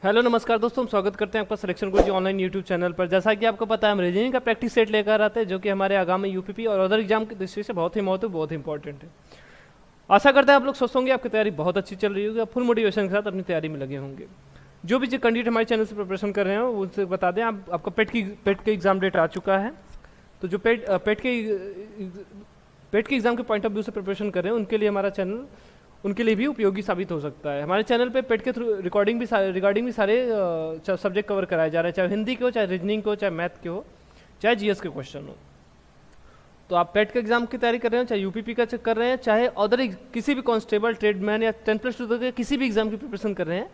Hello नमस्कार दोस्तों, हम स्वागत करते हैं आपका सिलेक्शन गुरुजी ऑनलाइन यूट्यूब चैनल पर। जैसा कि आपको पता है, हम रीजनिंग का प्रैक्टिस सेट लेकर आते हैं जो कि हमारे आगामी यूपीपी और अदर एग्जाम की दृष्टि से बहुत ही महत्व बहुत ही इंपॉर्टेंट है। आशा करते हैं आप लोग स्वस्थ होंगे, आपकी तैयारी बहुत अच्छी चल रही होगी, आप फुल मोटिवेशन के साथ अपनी तैयारी में लगे होंगे। जो भी जो कैंडिडेट हमारे चैनल से प्रिपरेशन कर रहे हैं उनसे बता दें, आपका पेट के एग्जाम डेट आ चुका है। तो जो पेट के एग्जाम के पॉइंट ऑफ व्यू से प्रिपरेशन कर रहे हैं उनके लिए हमारा चैनल उनके लिए भी उपयोगी साबित हो सकता है। हमारे चैनल पे पेट के थ्रू रिगार्डिंग भी सारे सब्जेक्ट कवर कराए जा रहे हैं, चाहे हिंदी के हो, चाहे रीजनिंग के हो, चाहे मैथ के हो, चाहे जीएस के क्वेश्चन हो। तो आप पेट के एग्जाम की तैयारी कर रहे हो, चाहे यूपीपी का कर रहे हैं, चाहे अदर किसी भी कांस्टेबल, ट्रेडमैन या 10+2 के किसी भी एग्जाम की प्रिपरेशन कर रहे हैं,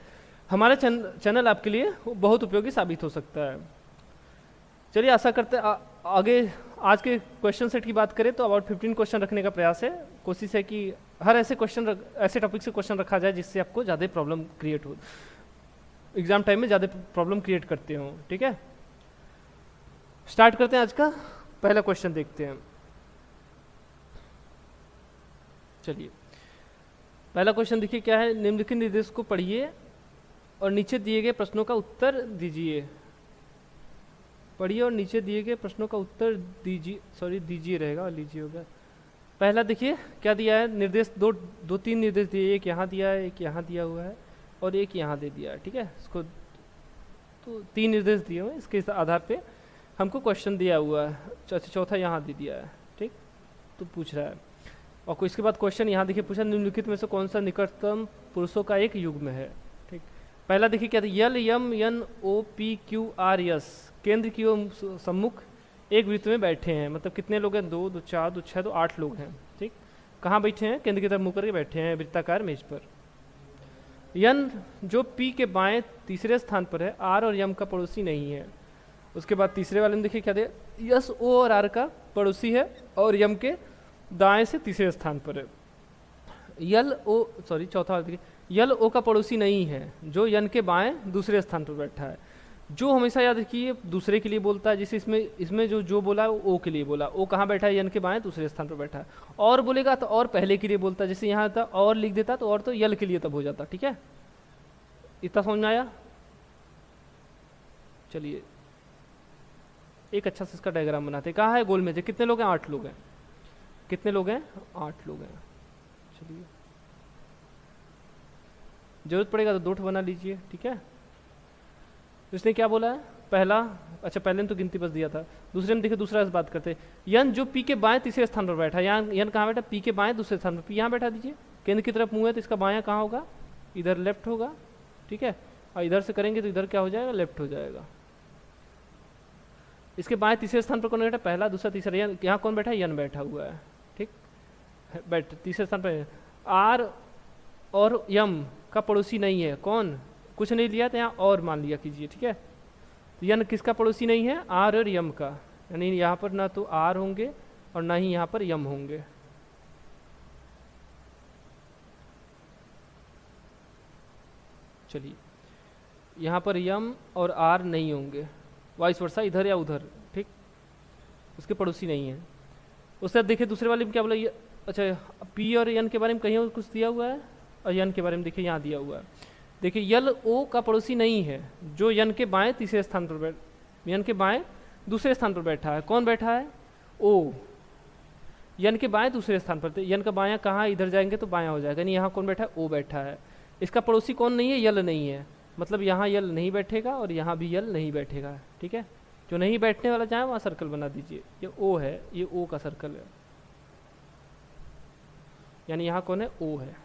हमारा चैनल आपके लिए बहुत उपयोगी साबित हो सकता है। चलिए, आशा करते हैं आगे आज के क्वेश्चन सेट की बात करें तो अबाउट 15 क्वेश्चन रखने का प्रयास है। कोशिश है कि हर ऐसे टॉपिक से क्वेश्चन रखा जाए जिससे आपको ज़्यादा प्रॉब्लम क्रिएट हो, एग्जाम टाइम में ज़्यादा प्रॉब्लम क्रिएट करते हो। ठीक है, स्टार्ट करते हैं। आज का पहला क्वेश्चन देखते हैं। चलिए, पहला क्वेश्चन देखिए क्या है। निम्नलिखित निर्देश को पढ़िए और नीचे दिए गए प्रश्नों का उत्तर दीजिए। पढ़िए और नीचे दिए गए प्रश्नों का उत्तर दीजिए, दीजिए रहेगा और लीजिए होगा। पहला देखिए क्या दिया है निर्देश। दो तीन निर्देश दिए, एक यहाँ दिया है, एक यहाँ दिया हुआ है और एक यहाँ दे दिया है। ठीक है, इसको तो 3 निर्देश दिए हुए, इसके आधार पे हमको क्वेश्चन दिया हुआ है। चौथा यहाँ दे दिया है। ठीक, तो पूछ रहा है और इसके बाद क्वेश्चन यहाँ देखिए पूछा, निम्नलिखित में से कौन सा निकटतम पुरुषों का एक युग्म है। ठीक, पहला देखिए क्या था, L M N O P Q R S केंद्र की ओर सम्मुख एक वृत्त में बैठे हैं। मतलब कितने लोग हैं? 2, 2, 4, 2, 6, 8 लोग हैं। ठीक, कहाँ बैठे हैं? केंद्र की तरफ मुँह करके बैठे हैं वृत्ताकार मेज पर। यन जो पी के बाएं तीसरे स्थान पर है, आर और यम का पड़ोसी नहीं है। उसके बाद तीसरे वाले में देखिए क्या दे, यस ओ और आर का पड़ोसी है और यम के दाएं से तीसरे स्थान पर है। चौथा वाला देखिए, यल ओ का पड़ोसी नहीं है जो यन के बाएं दूसरे स्थान पर बैठा है। जो हमेशा याद रखिए दूसरे के लिए बोलता है, जैसे इसमें जो बोला है वो ओ के लिए बोला। ओ कहाँ बैठा है? यन के बाएं दूसरे स्थान पर बैठा है। और बोलेगा तो और पहले के लिए बोलता है, जैसे यहाँ था और लिख देता तो और तो यल के लिए तब हो जाता। ठीक है, इतना समझ में आया? चलिए, एक अच्छा से इसका डायग्राम बनाते हैं। कहाँ है गोल मेज? कितने लोग हैं? 8 लोग हैं। कितने लोग हैं? 8 लोग हैं। चलिए, जरूरत पड़ेगा तो 2 बना लीजिए। ठीक है, इसने क्या बोला है? पहला, अच्छा पहले ने तो गिनती बस दिया था। दूसरे में देखिए, दूसरा इस बात करते, यन जो पी के बाएं तीसरे स्थान पर बैठा है। यन कहाँ बैठा? पी के बाएं दूसरे स्थान पर। पी यहाँ बैठा दीजिए, केंद्र की तरफ मुंह है तो इसका बायां कहाँ होगा? इधर लेफ्ट होगा। ठीक है, और इधर से करेंगे तो इधर क्या हो जाएगा? लेफ्ट हो जाएगा। इसके बाएं तीसरे स्थान पर कौन बैठा? पहला, दूसरा, तीसरा। यहाँ कौन बैठा है? यन बैठा हुआ है। ठीक, तीसरे स्थान पर। आर और यम का पड़ोसी नहीं है। कौन? कुछ नहीं लिया तो यहाँ और मान लिया कीजिए। ठीक है, तो यन किसका पड़ोसी नहीं है? आर और यम का। यानी यहाँ पर ना तो आर होंगे और ना ही यहाँ पर यम होंगे। चलिए, यहाँ पर यम और आर नहीं होंगे, वाइस वर्सा, इधर या उधर। ठीक, उसके पड़ोसी नहीं है। उसके बाद देखिए दूसरे वाले में क्या बोला, अच्छा पी और यन के बारे में कहीं कुछ दिया हुआ है और यन के बारे में देखिए यहाँ दिया हुआ है। देखिए, यल ओ का पड़ोसी नहीं है जो यन के बाएं तीसरे स्थान पर यन के बाएं दूसरे स्थान पर बैठा है। कौन बैठा है? ओ, यन के बाएं दूसरे स्थान पर। यन का बायां कहाँ? इधर जाएंगे तो बायां हो जाएगा। यानी यहाँ कौन बैठा है? ओ बैठा है। इसका पड़ोसी कौन नहीं है? यल नहीं है। मतलब यहाँ यल नहीं बैठेगा और यहाँ भी यल नहीं बैठेगा। ठीक है, जो नहीं बैठने वाला जाए वहाँ सर्कल बना दीजिए। ये ओ है, ये ओ का सर्कल है, यानी यहाँ कौन है? ओ है।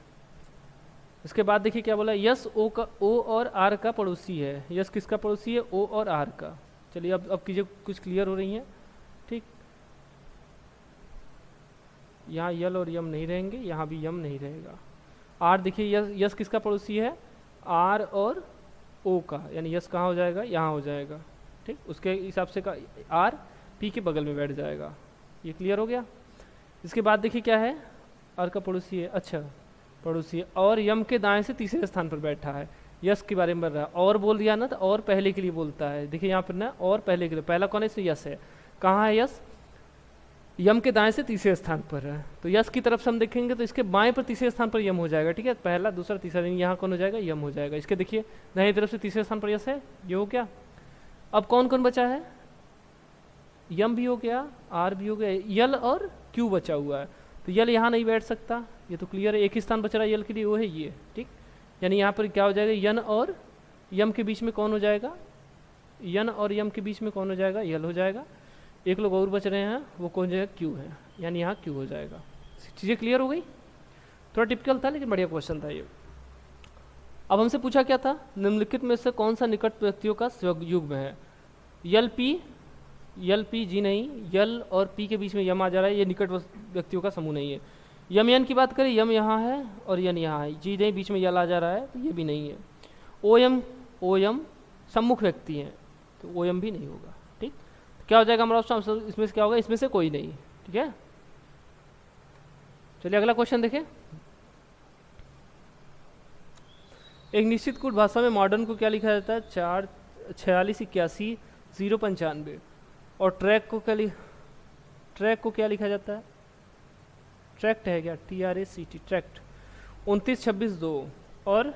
इसके बाद देखिए क्या बोला, यस ओ और आर का पड़ोसी है। यस किसका पड़ोसी है? ओ और आर का। चलिए, अब कीजिए, कुछ क्लियर हो रही है। ठीक, यहाँ यल और यम नहीं रहेंगे, यहाँ भी यम नहीं रहेगा। आर देखिए, यस किसका पड़ोसी है? आर और ओ का। यानी यस कहाँ हो जाएगा? यहाँ हो जाएगा। ठीक, उसके हिसाब से का आर पी के बगल में बैठ जाएगा। ये क्लियर हो गया। इसके बाद देखिए क्या है, आर का पड़ोसी है, अच्छा पड़ोसी है, और यम के दाएं से तीसरे स्थान पर बैठा है। यस के बारे में बोल रहा है, और बोल दिया ना तो और पहले के लिए बोलता है। देखिए यहाँ पर ना और पहले के लिए, पहला कौन है? इसमें यस है। कहाँ है यस? यम के दाएं से तीसरे स्थान पर है, तो यश की तरफ से हम देखेंगे तो इसके बाएं पर तीसरे स्थान पर यम हो जाएगा, ठीक है, पहला दूसरा तीसरा, यहाँ कौन हो जाएगा, यम हो जाएगा। इसके देखिए दाहिनी तरफ से तीसरे स्थान पर यश है, ये हो गया। अब कौन कौन बचा है, यम भी हो गया, आर भी हो गया, यल और क्यू बचा हुआ है, तो यल यहाँ नहीं बैठ सकता, ये तो क्लियर है, एक ही स्थान बच रहा है यल के लिए, वो है ये, ठीक। यानी यहाँ पर क्या हो जाएगा, यन और यम के बीच में कौन हो जाएगा, यन और यम के बीच में कौन हो जाएगा, यल हो जाएगा। एक लोग और बच रहे हैं, वो कौन जाएगा, क्यू है, यानी यहाँ क्यू हो जाएगा। चीज़ें क्लियर हो गई, थोड़ा टिपिकल था लेकिन बढ़िया क्वेश्चन था ये। अब हमसे पूछा क्या था, निम्नलिखित में से कौन सा निकट व्यक्तियों का युग्म है, यल पी जी नहीं, यल और पी के बीच में यम आ जा रहा है, ये निकट व्यक्तियों का समूह नहीं है। यम यन की बात करें, यम यहाँ है और यन यहाँ है, जी नहीं, बीच में यल आ जा रहा है, तो ये भी नहीं है। ओ यम सम्मुख व्यक्ति हैं, तो ओ यम भी नहीं होगा, ठीक। क्या हो जाएगा हमारा ऑप्शन, इसमें से क्या होगा, इसमें से कोई नहीं, ठीक है। चलिए अगला क्वेश्चन देखें। एक निश्चित कूट भाषा में मॉडर्न को क्या लिखा जाता है, 4 46 81 095, और ट्रैक को क्या लिखा जाता है, ट्रैक्ट है क्या, TRACT, ट्रैक्ट 29 26 2, और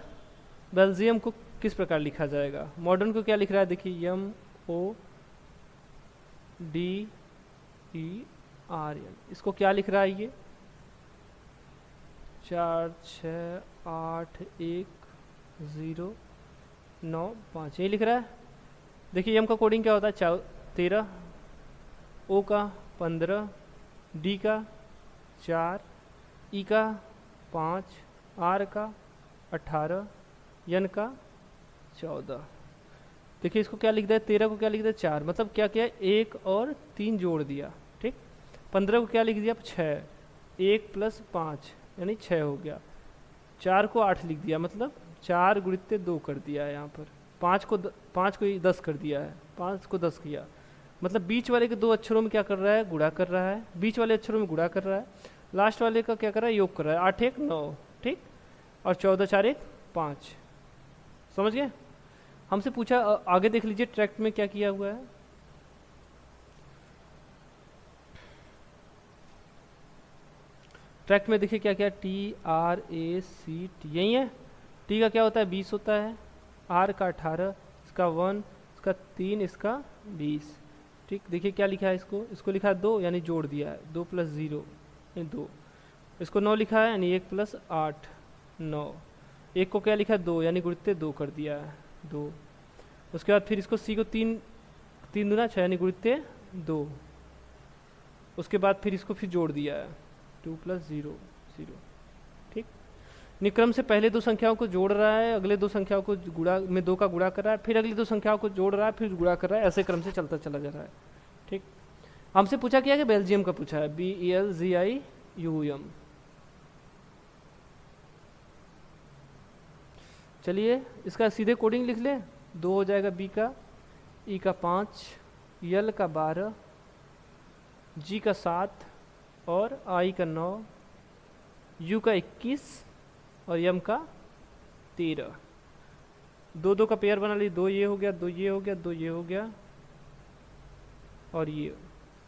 बेल्जियम को किस प्रकार लिखा जाएगा, मॉडर्न को क्या लिख रहा है, देखिए MODERN, इसको क्या लिख रहा है, ये 4 6 8 1 0 9 5 ये लिख रहा है। देखिए यम का कोडिंग क्या होता है, 13, ओ का 15, डी का 4, ई का 5, आर का 18, यन का 14। देखिए इसको क्या लिख दिया, 13 को क्या लिख दिया 4, मतलब क्या किया, 1 और 3 जोड़ दिया, ठीक। 15 को क्या लिख दिया 6, 1 + 5 यानी 6 हो गया। 4 को 8 लिख दिया, मतलब 4 गुणित 2 कर दिया है यहाँ पर। 5 को 10 कर दिया है, 5 को 10 किया, मतलब बीच वाले के 2 अक्षरों में क्या कर रहा है, गुणा कर रहा है, बीच वाले अक्षरों में गुणा कर रहा है, लास्ट वाले का क्या कर रहा है, योग कर रहा है। 8 1 9, ठीक, और 14 4 1 5, समझ गए। हमसे पूछा, आगे देख लीजिए ट्रैक्ट में क्या किया हुआ है, ट्रैक्ट में देखिए क्या क्या, TRACT यही है। टी का क्या होता है, 20 होता है, आर का 18, इसका 1, इसका 3, इसका 20, ठीक। देखिए क्या लिखा है, इसको लिखा है 2, यानी जोड़ दिया है, 2 + 0 यानी 2। इसको 9 लिखा है, यानी 1 + 8 9। 1 को क्या लिखा है 2, यानी गुणित 2 कर दिया है 2। उसके बाद फिर इसको सी को 3 दूना 6 यानी गुणित 2। उसके बाद फिर इसको फिर जोड़ दिया है, 2 + 0 0, ठीक। निक्रम से पहले 2 संख्याओं को जोड़ रहा है, अगले 2 संख्याओं को गुणा में 2 का गुणा कर रहा है, फिर अगली 2 संख्याओं को जोड़ रहा है, फिर गुणा कर रहा है, ऐसे क्रम से चलता चला जा रहा है, ठीक। हमसे पूछा क्या कि बेल्जियम का पूछा है, BELGIUM। चलिए इसका सीधे कोडिंग लिख ले, 2 हो जाएगा बी का, ई का 5, यल का 12, जी का 7, और आई का 9, यू का 21 और यम का 13। 2 2 का पेयर बना ली, 2 ये हो गया, 2 ये हो गया, 2 ये हो गया, और ये,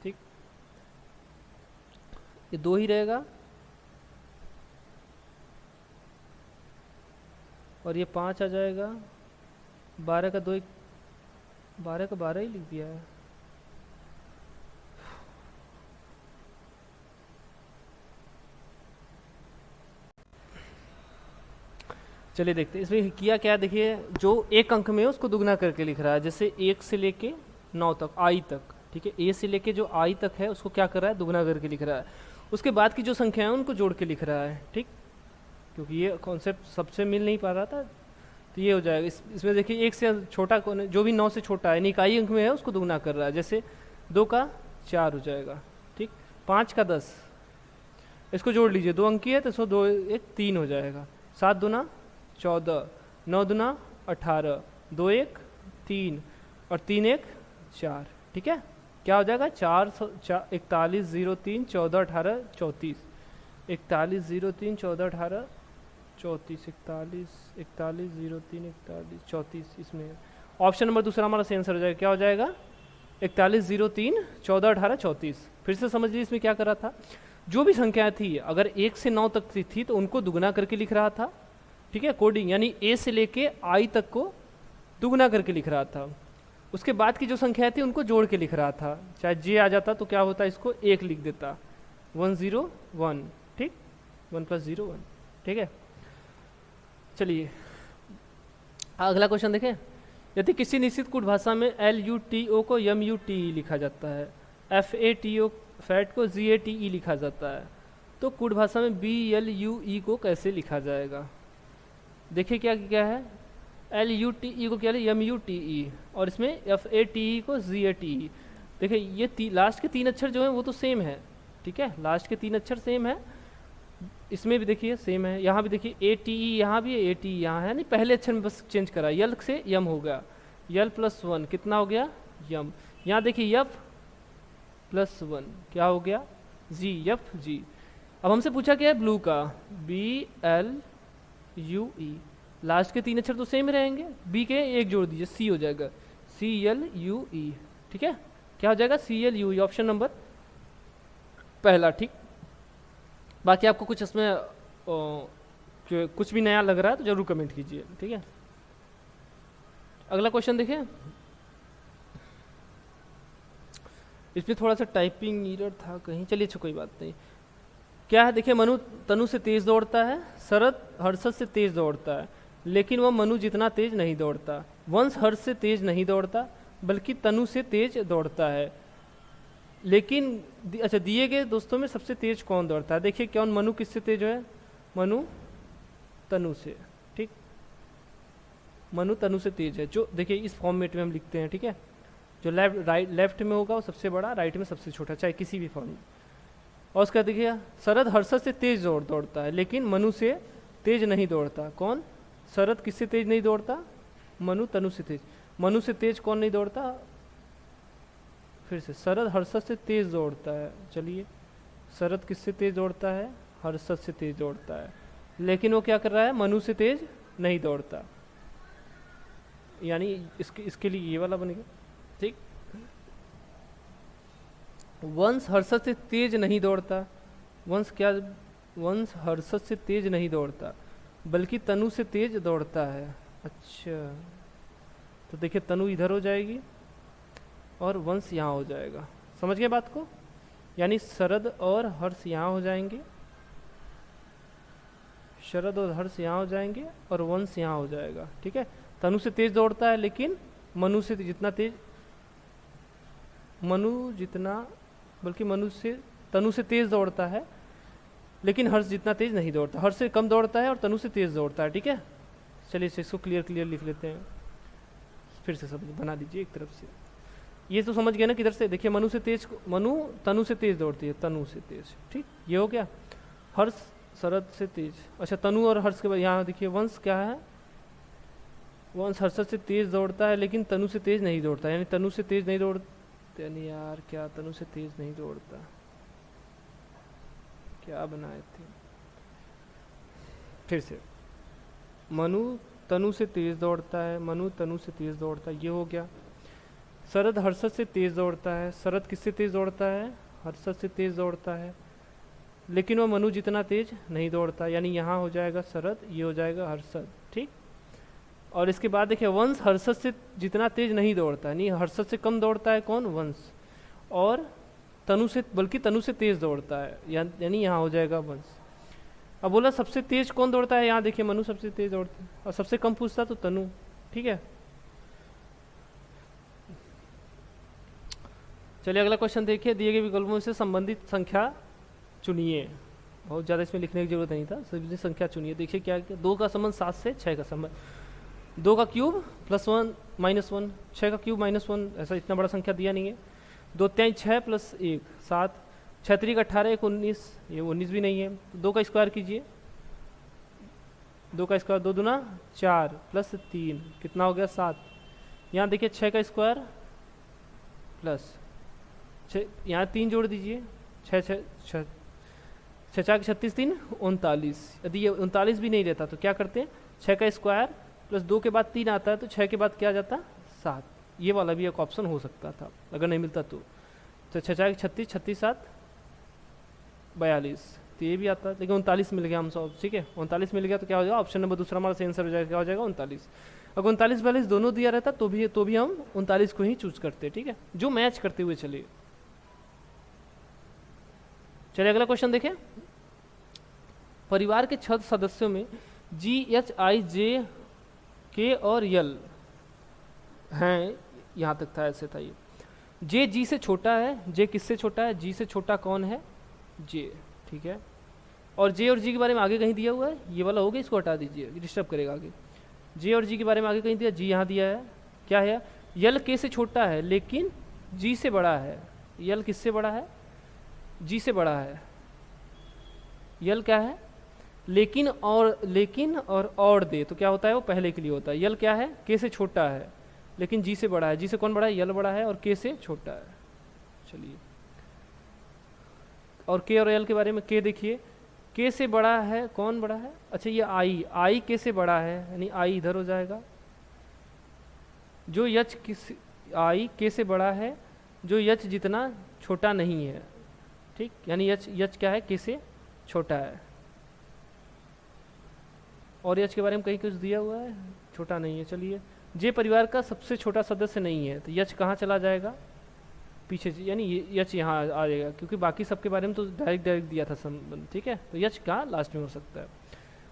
ठीक। ये 2 ही रहेगा, और ये 5 आ जाएगा, 12 का 2, 12 का 12 ही लिख दिया है। चलिए देखते हैं इसमें किया क्या। देखिए जो एक अंक में है उसको दुगना करके लिख रहा है, जैसे 1 से लेके 9 तक, आई तक, ठीक है। ए से लेके जो आई तक है उसको क्या कर रहा है, दुगना करके लिख रहा है। उसके बाद की जो संख्या है उनको जोड़ के लिख रहा है, ठीक, क्योंकि ये कॉन्सेप्ट सबसे मिल नहीं पा रहा था, तो ये हो जाएगा। इसमें देखिए 1 से छोटा कौन है, जो भी 9 से छोटा है, यानी इकाई अंक में है उसको दुगना कर रहा है, जैसे 2 का 4 हो जाएगा, ठीक। 5 का 10, इसको जोड़ लीजिए, 2 अंकी है तो इसको 2 1 3 हो जाएगा। 7 दूना 14, 9 दूना 18, 2 1 3 और 3 1 4, ठीक है। क्या हो जाएगा, 41 0 3 14 18 34, 41 0 3 14 18 34, 41 0 3 41 34। इसमें ऑप्शन नंबर दूसरा हमारा सही आंसर हो जाएगा, क्या हो जाएगा, 4103 14 18 34। फिर से समझ लीजिए इसमें क्या कर रहा था, जो भी संख्या थी अगर 1 से 9 तक थी तो उनको दुगना करके लिख रहा था, ठीक है, कोडिंग, यानी ए से लेके आई तक को दुगना करके लिख रहा था। उसके बाद की जो संख्या थी उनको जोड़ के लिख रहा था, चाहे जे आ जाता तो क्या होता, इसको 1 लिख देता, 101, ठीक, 1 + 0 1, ठीक है। चलिए अगला क्वेश्चन देखें। यदि किसी निश्चित कूट भाषा में LUTO को MUTE लिखा जाता है, FATO फैट को GATE लिखा जाता है, तो कूट भाषा में BLUE को कैसे लिखा जाएगा। देखिए क्या क्या है, LUTE को क्या है MUTE, और इसमें FATE को GATE। देखिए ये लास्ट के 3 अक्षर जो हैं वो तो सेम है, ठीक है, लास्ट के 3 अक्षर सेम है, इसमें भी देखिए सेम है, यहाँ भी देखिए ATE यहाँ भी है, ATE यहाँ है, नहीं पहले अक्षर में बस चेंज करा, यल से यम हो गया, यल +1 कितना हो गया यम, यहाँ देखिए यफ +1 क्या हो गया जी। अब हमसे पूछा क्या है ब्लू का, BLUE, लास्ट के 3 अक्षर तो सेम रहेंगे, बी के एक जोड़ दीजिए, सी हो जाएगा CLUE, ठीक है, क्या हो जाएगा CLUE, ऑप्शन नंबर पहला, ठीक। बाकी आपको कुछ इसमें कुछ भी नया लग रहा है तो जरूर कमेंट कीजिए, ठीक है। अगला क्वेश्चन देखिए, इसमें थोड़ा सा टाइपिंग एरर था कहीं, चलिए अच्छा कोई बात नहीं। क्या है देखिए, मनु तनु से तेज दौड़ता है, शरद हर्षद से तेज दौड़ता है, लेकिन वह मनु जितना तेज नहीं दौड़ता। वंश हर्ष से तेज नहीं दौड़ता बल्कि तनु से तेज दौड़ता है, लेकिन अच्छा दिए गए दोस्तों में सबसे तेज कौन दौड़ता है। देखिए कौन, मनु किससे तेज है, मनु तनु से, ठीक, मनु तनु से तेज है, जो देखिए इस फॉर्मेट में हम लिखते हैं, ठीक है, जो लेफ्ट में होगा वो सबसे बड़ा, राइट में सबसे छोटा, चाहे किसी भी फॉर्म में। और उसका देखिए शरद हर्षद से तेज दौड़ता है, लेकिन मनु से तेज नहीं दौड़ता। कौन, शरद किससे तेज नहीं दौड़ता, मनु तनु से तेज। मनु से तेज कौन नहीं दौड़ता, फिर से शरद हर्षद से तेज दौड़ता है, चलिए शरद किससे तेज दौड़ता है, हर्षद से तेज दौड़ता है, लेकिन वो क्या कर रहा है, मनु से तेज नहीं दौड़ता, यानी इसके लिए ये वाला बनेगा, ठीक। वंश हर्षद से तेज नहीं दौड़ता, वंश क्या, वंश हर्षद से तेज नहीं दौड़ता बल्कि तनु से तेज दौड़ता है। अच्छा तो देखिए तनु इधर हो जाएगी और वंश यहाँ हो जाएगा, समझ गए बात को, यानी शरद और हर्ष यहाँ हो जाएंगे, शरद और हर्ष यहाँ हो जाएंगे और वंश यहाँ हो जाएगा, ठीक है। तनु से तेज दौड़ता है, लेकिन मनु से जितना तेज, मनु जितना बल्कि मनु से तनु से तेज दौड़ता है, लेकिन हर्ष जितना तेज नहीं दौड़ता, हर्ष से कम दौड़ता है और तनु से तेज दौड़ता है, ठीक है। चलिए इसको क्लियर लिख लेते हैं, फिर से सब बना दीजिए एक तरफ से। ये तो समझ गए ना किधर से, देखिए मनु से तेज, मनु तनु से तेज दौड़ती है, तनु से तेज, ठीक, ये हो गया। हर्ष शरद से तेज, अच्छा तनु और हर्ष के बाद यहाँ देखिए वंश क्या है, वंश हर्षद से तेज दौड़ता है लेकिन तनु से तेज नहीं दौड़ता, यानी तनु से तेज नहीं दौड़ता, यानी यार क्या तनु से तेज नहीं दौड़ता, क्या बनाए थे, फिर से मनु तनु से तेज दौड़ता है, मनु तनु से तेज दौड़ता है, ये हो गया। शरद हर्षद से तेज दौड़ता है, शरद किससे तेज दौड़ता है, हर्षद से तेज दौड़ता है, लेकिन वह मनु जितना तेज नहीं दौड़ता, यानी यहाँ हो जाएगा शरद, ये हो जाएगा हर्षद, ठीक। और इसके बाद देखिए वंश हर्षद से जितना तेज नहीं दौड़ता, यानी हर्षद से कम दौड़ता है कौन, वंश, और तनु से बल्कि तनु से तेज दौड़ता है, यानी यहाँ हो जाएगा वंश। अब बोला सबसे तेज कौन दौड़ता है, यहाँ देखिए मनु सबसे तेज दौड़ता है और सबसे कम पूछता तो तनु, ठीक है। चलिए अगला क्वेश्चन देखिए, दिए गए विकल्पों से संबंधित संख्या चुनिए। बहुत ज़्यादा इसमें लिखने की जरूरत नहीं था, सभी संख्या चुनिए। देखिए क्या 2 का संबंध 7 से 6 का संबंध, 2 का क्यूब +1 -1, 6 का क्यूब -1, ऐसा इतना बड़ा संख्या दिया नहीं है। 2 3 6 + 1 7, 6 3 18 1 19, ये 19 भी नहीं है। 2 का स्क्वायर कीजिए, 2 का स्क्वायर 2 दूना 4 + 3 कितना हो गया 7। यहाँ देखिए 6 का स्क्वायर प्लस 6, यहाँ 3 जोड़ दीजिए, 6 6 6 6 36 3 39। यदि ये 39 भी नहीं रहता तो क्या करते हैं, 6 का स्क्वायर +2 के बाद 3 आता है तो 6 के बाद क्या आ जाता 7, ये वाला भी एक ऑप्शन हो सकता था अगर नहीं मिलता तो 6 36 36 7 42, तो ये भी आता है, लेकिन 39 मिल गया हम सब, ठीक है 39 मिल गया तो क्या हो जाएगा, ऑप्शन नंबर दूसरा हमारा सही आंसर हो जाएगा, क्या हो जाएगा 39। अगर 39 42 दोनों दिया रहता तो भी हम 39 को ही चूज करते, ठीक है, जो मैच करते हुए चलिए। चलिए अगला क्वेश्चन देखें। परिवार के 6 सदस्यों में GHI K और L हैं, यहाँ तक था, ऐसे था ये। J G से छोटा है, J किससे छोटा है, G से छोटा कौन है, J, ठीक है। और J और G के बारे में आगे कहीं दिया हुआ है, ये वाला हो गया, इसको हटा दीजिए, डिस्टर्ब करेगा आगे। J और G के बारे में आगे कहीं दिया, G यहाँ दिया है, क्या है, L K से छोटा है लेकिन G से बड़ा है। L किससे बड़ा है, G से बड़ा है। L क्या है, लेकिन और दे तो क्या होता है, वो पहले के लिए होता है। L क्या है, K से छोटा है लेकिन G से बड़ा है। G से कौन बड़ा है, L बड़ा है, और K से छोटा है। चलिए, और K और L के बारे में, K देखिए, K से बड़ा है, कौन बड़ा है, अच्छा ये I K से बड़ा है, यानी I इधर हो जाएगा। जो H I K से बड़ा है, जो H जितना छोटा नहीं है, ठीक, यानी H क्या है, K से छोटा है। और H के बारे में कहीं कुछ दिया हुआ है, छोटा नहीं है। चलिए, J परिवार का सबसे छोटा सदस्य नहीं है, तो H कहाँ चला जाएगा, पीछे, यानी H यहाँ आ जाएगा, क्योंकि बाकी सबके बारे में तो डायरेक्ट दिया था संबंध, ठीक है, तो H कहाँ लास्ट में हो सकता है,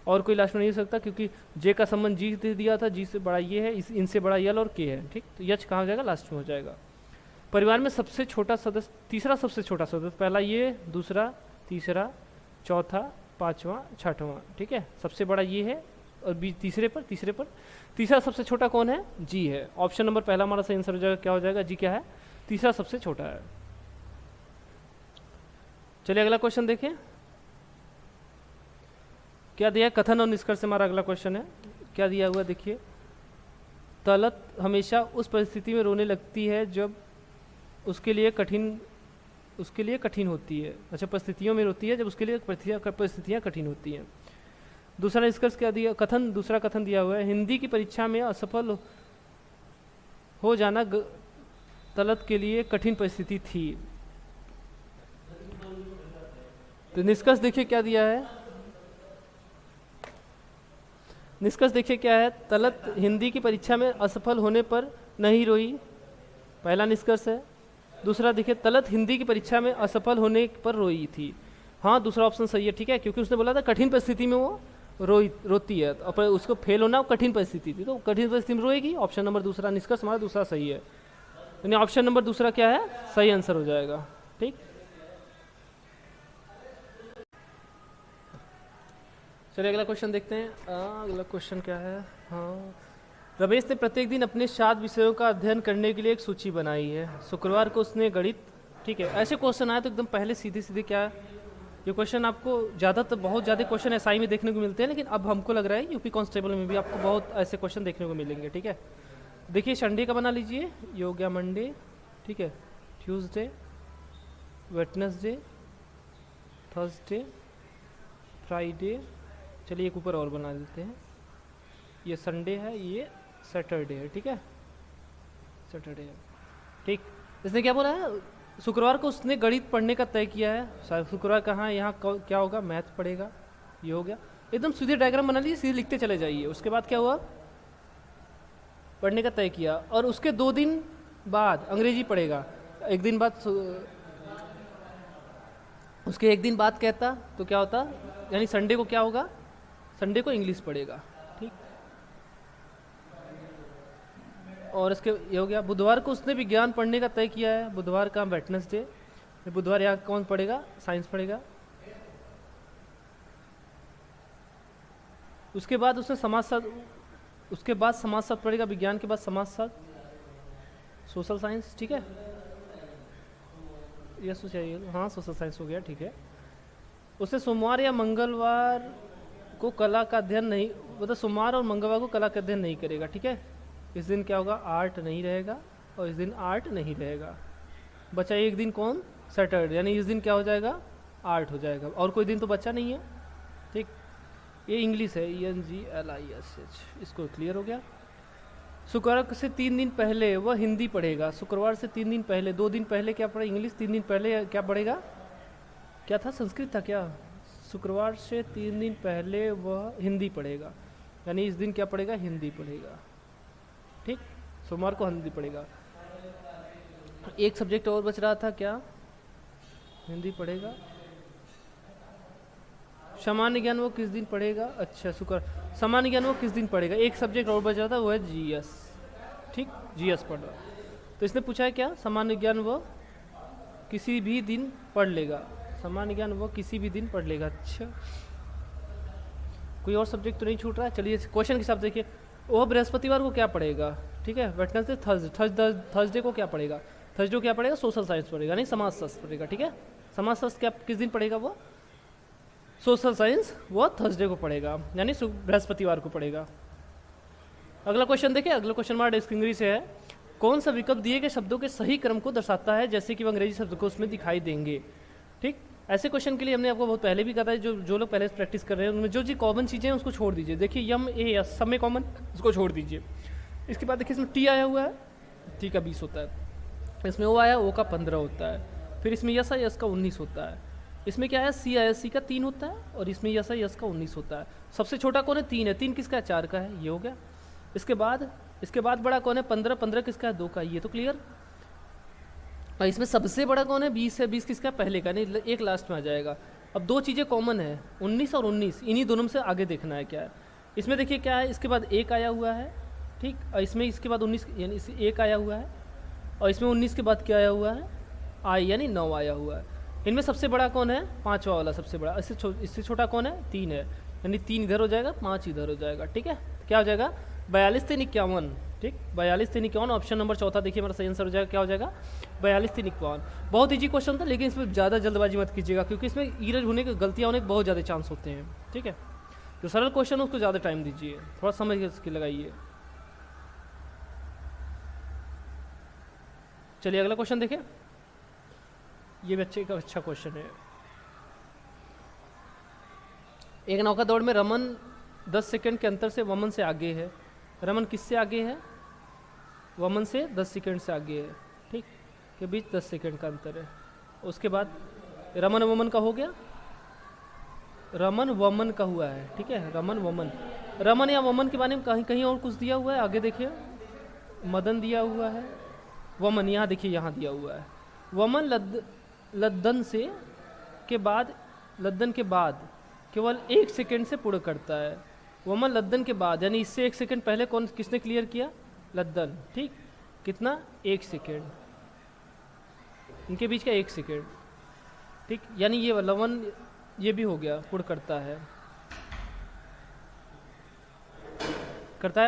और कोई लास्ट में नहीं हो सकता, क्योंकि J का संबंध G से दिया था, G से बड़ा ये है, इनसे बड़ा L और K है, ठीक, तो H कहाँ हो जाएगा, लास्ट में हो जाएगा। परिवार में सबसे छोटा सदस्य, तीसरा सबसे छोटा सदस्य, पहला ये, दूसरा, तीसरा, चौथा, पांचवा, छठवां, ठीक है, सबसे बड़ा ये है, और तीसरे पर तीसरा सबसे छोटा कौन है, G है। ऑप्शन नंबर पहला हमारा सही आंसर हो जाएगा, क्या हो जाएगा, G क्या है, तीसरा सबसे छोटा है। चलिए अगला क्वेश्चन देखें, क्या दिया है, कथन और निष्कर्ष हमारा अगला क्वेश्चन है। क्या दिया हुआ देखिए, तलत हमेशा उस परिस्थिति में रोने लगती है जब उसके लिए कठिन होती है। अच्छा, परिस्थितियों में रोती है जब उसके लिए परिस्थितियाँ कठिन होती हैं। दूसरा निष्कर्ष क्या दिया, दूसरा कथन दिया हुआ है, हिंदी की परीक्षा में असफल हो जाना तलत के लिए कठिन परिस्थिति थी। तो निष्कर्ष देखिए क्या दिया है, निष्कर्ष देखिए क्या है, तलत हिंदी की परीक्षा में असफल होने पर नहीं रोई, पहला निष्कर्ष है। दूसरा देखिए, तलत हिंदी की परीक्षा में असफल होने पर रोई थी। हाँ, दूसरा ऑप्शन सही है, ठीक है, क्योंकि उसने बोला था कठिन परिस्थिति में वो रोती है, और उसको फेल होना कठिन परिस्थिति थी, तो कठिन परिस्थिति में रोएगी। ऑप्शन नंबर दूसरा, निष्कर्ष हमारा दूसरा सही है, यानी ऑप्शन नंबर दूसरा क्या है, सही आंसर हो जाएगा, ठीक। चलिए अगला क्वेश्चन देखते हैं। अगला क्वेश्चन क्या है, हाँ, रमेश ने प्रत्येक दिन अपने 7 विषयों का अध्ययन करने के लिए एक सूची बनाई है। शुक्रवार को उसने गणित, ठीक है, ऐसे क्वेश्चन आए तो एकदम पहले सीधे क्या है, ये क्वेश्चन आपको ज़्यादातर बहुत ज़्यादा क्वेश्चन एसआई में देखने को मिलते हैं, लेकिन अब हमको लग रहा है यूपी कांस्टेबल में भी आपको बहुत ऐसे क्वेश्चन देखने को मिलेंगे, ठीक है। देखिए, संडे का बना लीजिए, ये हो गया मंडे, ठीक है, ट्यूसडे, वेडनेसडे, थर्सडे, फ्राइडे, चलिए एक ऊपर और बना देते हैं, ये संडे है, ये सैटरडे है, ठीक है, सैटरडे है, ठीक। इसने क्या बोला है, शुक्रवार को उसने गणित पढ़ने का तय किया है। शुक्रवार कहाँ, यहाँ क्या होगा, मैथ पढ़ेगा, ये हो गया, एकदम सीधे डायग्राम बना लीजिए, सीधे लिखते चले जाइए। उसके बाद क्या हुआ, पढ़ने का तय किया, और उसके 2 दिन बाद अंग्रेजी पढ़ेगा, एक दिन बाद, उसके 1 दिन बाद कहता तो क्या होता, यानी संडे को क्या होगा, संडे को इंग्लिश पढ़ेगा, ठीक। और इसके ये हो गया, बुधवार को उसने विज्ञान पढ़ने का तय किया है, बुधवार का वेडनेसडे, बुधवार यहाँ कौन पढ़ेगा, साइंस पढ़ेगा। उसके बाद उसने समाजशास्त्र पढ़ेगा, विज्ञान के बाद समाजशास्त्र, सोशल साइंस, ठीक है, यह सोचिए, हाँ सोशल साइंस हो गया, ठीक है। उसने सोमवार या मंगलवार को कला का अध्ययन नहीं, मतलब सोमवार और मंगलवार को कला का अध्ययन नहीं करेगा, ठीक है। इस दिन क्या होगा, आर्ट नहीं रहेगा, और इस दिन आर्ट नहीं रहेगा। बचा एक दिन कौन, सैटरडे, यानी इस दिन क्या हो जाएगा, आर्ट हो जाएगा, और कोई दिन तो बचा नहीं है, ठीक। ये इंग्लिश है, ENGLISH, इसको क्लियर हो गया। शुक्रवार से 3 दिन पहले वह हिंदी पढ़ेगा। शुक्रवार से 3 दिन पहले, 2 दिन पहले क्या पढ़े इंग्लिश, 3 दिन पहले क्या पढ़ेगा, क्या था, संस्कृत था क्या। शुक्रवार से 3 दिन पहले वह हिंदी पढ़ेगा, यानी इस दिन क्या पढ़ेगा, हिंदी पढ़ेगा। ठीक, सोमवार को हिंदी पढ़ेगा। एक सब्जेक्ट और बच रहा था, क्या, हिंदी पढ़ेगा। सामान्य ज्ञान वो किस दिन पढ़ेगा, अच्छा शुक्र, सामान्य ज्ञान वो किस दिन पढ़ेगा। एक सब्जेक्ट और बच रहा था, वो है जीएस। ठीक, जीएस पढ़ रहा। तो इसने पूछा है क्या, सामान्य ज्ञान वो किसी भी दिन पढ़ लेगा। सामान्य ज्ञान वो किसी भी दिन पढ़ लेगा। अच्छा, कोई और सब्जेक्ट तो नहीं छूट रहा है। चलिए क्वेश्चन के हिसाब से देखिए, वो बृहस्पतिवार को क्या पढ़ेगा, ठीक है, वेडनेसडे थर्सडे को क्या पढ़ेगा, थर्सडे को क्या पढ़ेगा, सोशल साइंस पढ़ेगा, नहीं समाज शास्त्र पढ़ेगा। ठीक है, समाज शास्त्र क्या किस दिन पढ़ेगा, वो सोशल साइंस वो थर्सडे को पढ़ेगा, यानी बृहस्पतिवार को पढ़ेगा। अगला क्वेश्चन देखिए, अगला क्वेश्चन हमारा डिस्कंगरी से है, कौन सा विकल्प दिए गए शब्दों के सही क्रम को दर्शाता है जैसे कि वो अंग्रेजी शब्द को उसमें दिखाई देंगे। ठीक, ऐसे क्वेश्चन के लिए हमने आपको बहुत पहले भी कहा था, जो लोग पहले प्रैक्टिस कर रहे हैं उनमें जो जी कॉमन चीज़ें हैं उसको छोड़ दीजिए। देखिए यम ए एस सब में कॉमन, उसको छोड़ दीजिए। इसके बाद देखिए इसमें टी आया हुआ है, टी का 20 होता है। इसमें ओ आया, ओ का 15 होता है। फिर इसमें यस आया, यस का 19 होता है। इसमें क्या है, सी आया, सी का 3 होता है। और इसमें यस आया, यस का 19 होता है। सबसे छोटा कौन है, 3 है। 3 किसका है, 4 का है, ये हो गया। इसके बाद बड़ा कौन है, 15, 15 किसका है, 2 का, ये तो क्लियर। और इसमें सबसे बड़ा कौन है, 20 है। 20 किसका, पहले का, नहीं एक लास्ट में आ जाएगा। अब 2 चीज़ें कॉमन है, 19 और 19, इन्हीं दोनों में से आगे देखना है क्या है। इसमें देखिए क्या है, इसके बाद 1 आया हुआ है। ठीक, और इसमें इसके बाद 19 यानी 1 आया हुआ है। और इसमें 19 के बाद क्या आया हुआ है, आई यानी 9 आया हुआ है। इनमें सबसे बड़ा कौन है, 5वां वाला सबसे बड़ा। इससे छोटा कौन है, 3 है, यानी 3 इधर हो जाएगा, 5 इधर हो जाएगा। ठीक है, क्या हो जाएगा, 42 3 51। ठीक, 42 3 51, ऑप्शन नंबर चौथा देखिए हमारा सही आंसर हो जाएगा। क्या हो जाएगा, 42 3 51। बहुत ईजी क्वेश्चन था, लेकिन इसमें ज़्यादा जल्दबाजी मत कीजिएगा, क्योंकि इसमें इरर होने के, गलतियाँ होने के बहुत ज़्यादा चांस होते हैं। ठीक है, जो सरल क्वेश्चन है उसको ज़्यादा टाइम दीजिए, थोड़ा समझ के लगाइए। चलिए अगला क्वेश्चन देखें, ये भी अच्छा क्वेश्चन है। एक नौका दौड़ में रमन 10 सेकंड के अंतर से वमन से आगे है। रमन किससे आगे है, वमन से 10 सेकंड से आगे है। ठीक, के बीच 10 सेकंड का अंतर है। उसके बाद रमन वमन का हो गया, रमन वमन का हुआ है। ठीक है, रमन वमन, रमन या वमन के बारे में कहीं कहीं और कुछ दिया हुआ है, आगे देखिए मदन दिया हुआ है। वमन यहाँ देखिए, यहाँ दिया हुआ है वमन लद्दन से के बाद, लद्दन के बाद केवल 1 सेकंड से पूर्ण करता है। वमन लद्दन के बाद, यानी इससे 1 सेकंड पहले कौन किसने क्लियर किया, लद्दन। ठीक, कितना, 1 सेकंड, इनके बीच का 1 सेकंड। ठीक, यानी ये लवन ये भी हो गया, पूर्ण करता है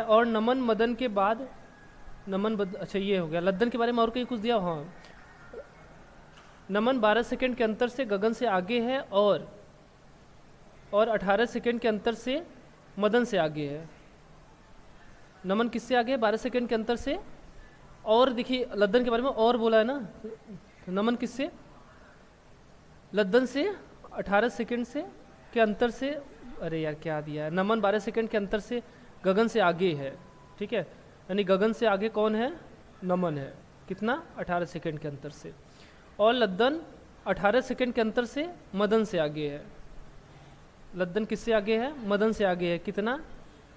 और नमन मदन के बाद, अच्छा ये हो गया। लद्दन के बारे में और कहीं कुछ दिया, हाँ, नमन 12 सेकंड के अंतर से गगन से आगे है और 18 सेकंड के अंतर से मदन से आगे है। नमन किससे आगे है, 12 सेकंड के अंतर से। और देखिए लद्दन के बारे में और बोला है ना, नमन किससे, लद्दन से 18 सेकंड से के अंतर से, अरे यार क्या दिया है, नमन 12 सेकंड के अंतर से गगन से आगे है। ठीक है, यानी गगन से आगे कौन है, नमन है, कितना, 18 सेकंड के अंतर से। और लद्दन 18 सेकंड के अंतर से मदन से आगे है। लद्दन किससे आगे है, मदन से आगे है, कितना,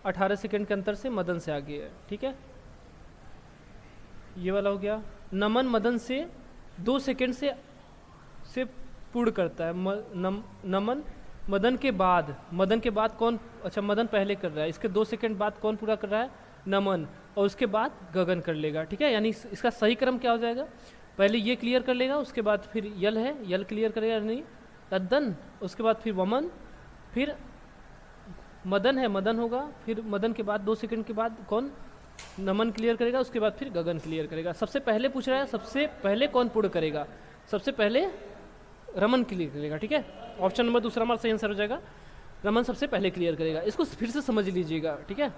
18 सेकंड के अंतर से मदन से आगे है। ठीक है, ये वाला हो गया। नमन मदन से 2 सेकंड से पूर्ण करता है। नमन मदन के बाद कौन, अच्छा मदन पहले कर रहा है, इसके 2 सेकंड बाद कौन पूरा कर रहा है, नमन, और उसके बाद गगन कर लेगा। ठीक है, यानी इसका सही क्रम क्या हो जाएगा, पहले ये क्लियर कर लेगा, उसके बाद फिर यल है, यल क्लियर करेगा, नहीं लद्दन, उसके बाद फिर वमन, फिर मदन है, मदन होगा, फिर मदन के बाद 2 सेकंड के बाद कौन, नमन क्लियर करेगा, उसके बाद फिर गगन क्लियर करेगा। सबसे पहले पूछ रहा है, सबसे पहले कौन पूर्ण करेगा, सबसे पहले रमन क्लियर करेगा। ठीक है, ऑप्शन नंबर दूसरा हमारा सही आंसर हो जाएगा, रमन सबसे पहले क्लियर करेगा। इसको फिर से समझ लीजिएगा। ठीक है,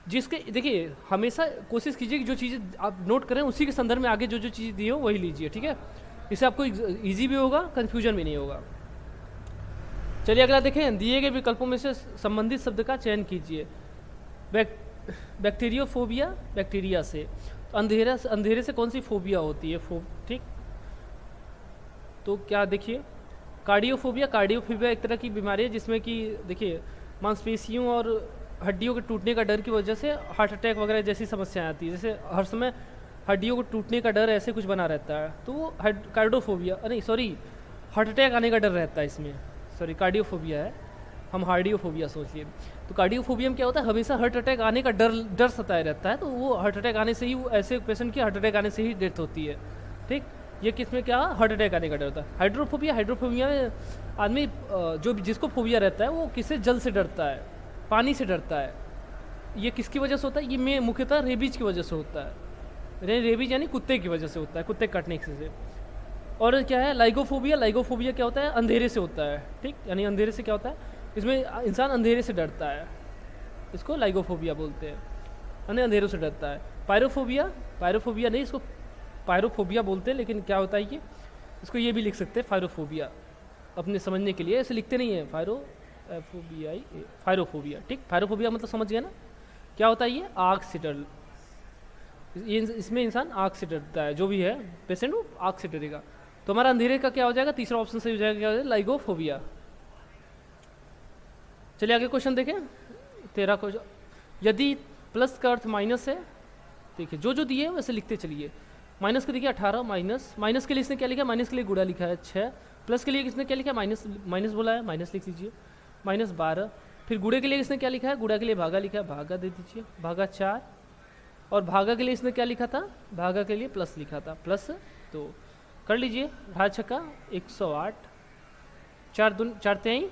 जिसके देखिए हमेशा कोशिश कीजिए कि जो चीज़ें आप नोट करें उसी के संदर्भ में आगे जो जो चीज़ दी हो वही लीजिए। ठीक है, इससे आपको इजी भी होगा, कंफ्यूजन भी नहीं होगा। चलिए अगला देखें, दिए गए विकल्पों में से संबंधित शब्द का चयन कीजिए। बैक्टीरियोफोबिया, बैक्टीरिया से। तो अंधेरे से कौन सी फोबिया होती है? ठीक, तो क्या देखिए, कार्डियोफोबिया। कार्डियोफोबिया एक तरह की बीमारी है जिसमें कि देखिए मांसपेशियों और हड्डियों के टूटने का डर की वजह से हार्ट अटैक वगैरह जैसी समस्याएं आती है। जैसे हर समय हड्डियों को टूटने का डर ऐसे कुछ बना रहता है, तो वो कार्डियोफोबिया, नहीं सॉरी, हार्ट अटैक आने का डर रहता है इसमें। सॉरी, कार्डियोफोबिया है, हम हार्डियोफोबिया सोच लिए। तो कार्डियोफोबिया में क्या होता है, हमेशा हार्ट अटैक आने का डर सताए रहता है। तो वो हार्ट अटैक आने से ही, वो ऐसे पेशेंट की हार्ट अटैक आने से ही डेथ होती है। ठीक, ये किस में क्या, हार्ट अटैक आने का डर होता है। हाइड्रोफोबिया, हाइड्रोफोबिया में आदमी जो जिसको फोबिया रहता है वो किससे, जल से डरता है, पानी से डरता है। ये किसकी वजह से होता है? ये में मुख्यतः रेबीज की वजह से होता है। रेबीज यानी कुत्ते की वजह से होता है, कुत्ते काटने से। और क्या है, लाइगोफोबिया। लाइगोफोबिया क्या होता है, अंधेरे से होता है। ठीक, यानी अंधेरे से क्या होता है, इसमें इंसान अंधेरे से डरता है, इसको लाइगोफोबिया बोलते हैं, यानी अंधेरों से डरता है। पायरोफोबिया, पायरोफोबिया नहीं, इसको पायरोफोबिया बोलते हैं, लेकिन क्या होता है ये, इसको ये भी लिख सकते हैं फायरोफोबिया, अपने समझने के लिए। ऐसे लिखते नहीं है, फायरोफोबिया। ठीक, फायरोफोबिया मतलब समझ गया ना, क्या होता है ये, आग से डर। इसमें इंसान आग से डरता है, जो भी है पेशेंट वो आग से डरेगा। तो हमारा अंधेरे का क्या हो जाएगा, तीसरा ऑप्शन सही हो जाएगा, क्या हो जाएगा, लाइगोफोबिया। चलिए आगे क्वेश्चन देखें, 13 क्वेश्चन। यदि प्लस का अर्थ माइनस है, देखिए जो जो दिए वैसे लिखते चलिए। माइनस का देखिए 18, माइनस के लिए इसने क्या लिखा है, माइनस के लिए गुणा लिखा है 6, प्लस के लिए किसने क्या लिखा है, माइनस बोला है, माइनस लिख दीजिए, -12। फिर गुणे के लिए इसने क्या लिखा है, गुणा के लिए भागा लिखा है, भागा दे दीजिए, भागा 4। और भागा के लिए इसने क्या लिखा था, भागा के लिए प्लस लिखा था, +2। कर लीजिए, 8 छक्का 108, 4 दूनी 4 तिहाई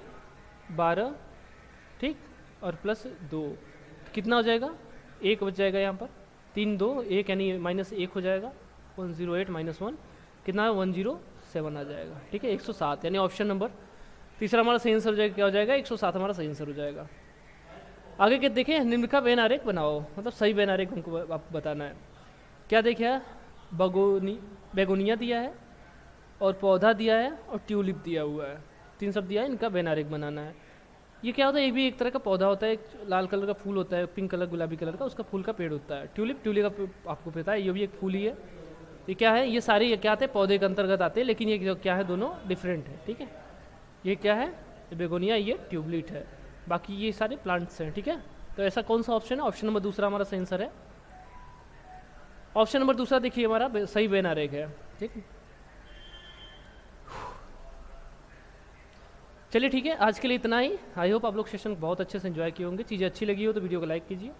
12, ठीक, और +2 कितना हो जाएगा, 1 बच जाएगा यहाँ पर, 3 2 1 यानी -1 हो जाएगा, 108 -1 कितना है, 107 आ जाएगा। ठीक है, 107 यानी ऑप्शन नंबर तीसरा हमारा सही आंसर हो जाएगा, क्या हो जाएगा, 107 हमारा सही आंसर हो जाएगा। आगे क्या देखें, निम्न का बेन आरेख बनाओ, मतलब सही बेन आरेख हमको आपको बताना है। क्या देखा है, बेगोनिया दिया है और पौधा दिया है और ट्यूलिप दिया हुआ है, 3 शब्द दिया है, इनका बेन आरेख बनाना है। ये क्या होता है, ये भी एक तरह का पौधा होता है, एक लाल कलर का फूल होता है, पिंक कलर गुलाबी कलर का, उसका फूल का पेड़ होता है। ट्यूलिप का आपको पता है, ये भी एक फूल ही है। ये क्या है, ये सारे ये क्या आते हैं, पौधे के अंतर्गत आते हैं, लेकिन ये जो क्या है, दोनों डिफरेंट है। ठीक है, ये क्या है, बेगोनिया, ये ट्यूबलिट है, बाकी ये सारे प्लांट्स हैं। ठीक है, तो ऐसा कौन सा ऑप्शन है, ऑप्शन नंबर दूसरा हमारा सही आंसर है। ऑप्शन नंबर दूसरा देखिए हमारा सही बेन आरेख है। ठीक, चलिए ठीक है, आज के लिए इतना ही। आई होप आप लोग सेशन बहुत अच्छे से एंजॉय किए होंगे। चीज़ें अच्छी लगी हो तो वीडियो को लाइक कीजिए,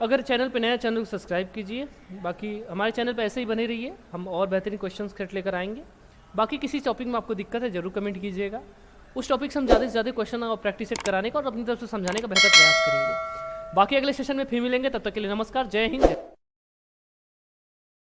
अगर चैनल पे नया चैनल को सब्सक्राइब कीजिए। बाकी हमारे चैनल पे ऐसे ही बने रहिए, हम और बेहतरीन क्वेश्चन सेट लेकर आएंगे। बाकी किसी टॉपिक में आपको दिक्कत है जरूर कमेंट कीजिएगा, उस टॉपिक से हम ज़्यादा से ज़्यादा क्वेश्चन और प्रैक्टिस सेट कराने का और अपनी तरफ से समझाने का बेहतर प्रयास करेंगे। बाकी अगले सेशन में फिर मिलेंगे, तब तक के लिए नमस्कार, जय हिंद।